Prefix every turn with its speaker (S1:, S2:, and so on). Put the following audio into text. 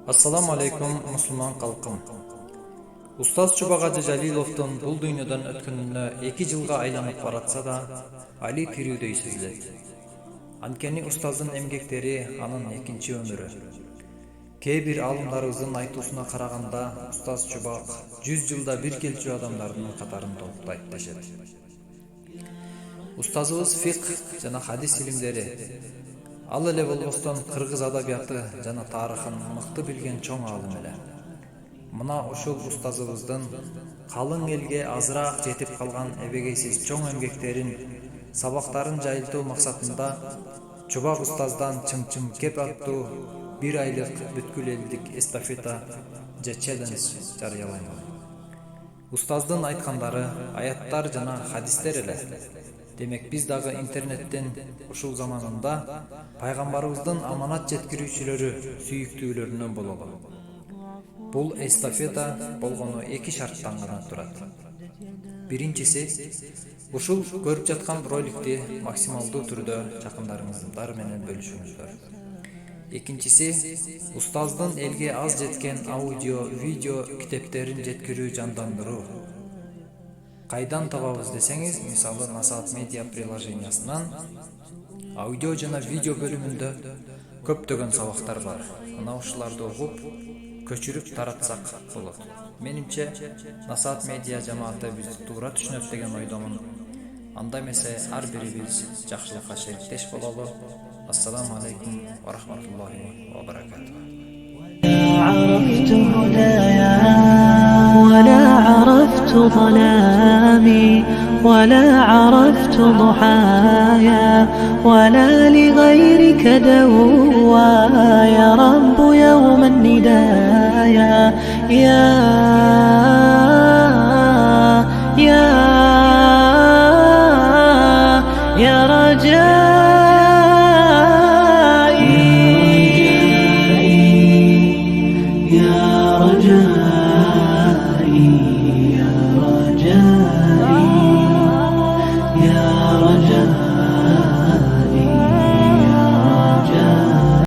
S1: Ассаламу алейкум, мусулман калкым. Устаз Чубагажы Жалиловдун бул дүйнөдөн өткөнүнө 2 жылга айланып баратса да, али тирүүдөй сезилет. Анткени устаздын эмгектери анын экинчи өмүрү. Кээ бир алымдарыбыздын айтуусуна караганда, устаз Чубак 100 жылда бир келчү адамдардын катарында токтойт дешет. Устазыбыз фикх жана хадис илимдери, ал эле болбостон кыргыз адабияты жана тарыхын мыкты билген чоң алым эле. Мына ушул устазыбыздын калың элге азыраак жетип калган эбегейсиз чоң эмгектерин, сабактарын жайылтуу максатында Чубак устаздан чым-чым кеп аттуу 1 айлык бүткүл элдик эстафета же челлендж жарыяланган. Устаздын айткандары аяттар жана хадистер эле. Демек биз дагы интернеттен ушул заманында пайгамбарыбыздын аманат жеткирүүчүлөрү, сүйүктүүлөрүнөн бололу. Бул эстафета болгону 2 шарттан гана турат. Биринчиси, ушул көрүп жаткан роликти максималдуу түрдө жакындарыңыздар менен бөлүшүңүздөр. Экинчиси, устаздын элге аз жеткен аудио, видео китептерин жеткирүү, жандандыруу. Кайдан табабыз десеңиз, мисалы Насаат медиа приложениясынан аудио жана видео бөлүмүндө көптөгөн сабактар бар. Мына ушуларды угуп, көчүрүп таратсак болот. Менимче, Насаат медиа жамааты бизди туура түшүнөт деген ойдомун. Анда эмесе ар бирибиз жакшылыкка шериктеш бололу. Ассаламу алейкум ва рахматуллахи ва баракатух.
S2: عرفت ظلامي ولا عرفت ضحايا ولا لغيرك دوا يا رب يوم الندايا يا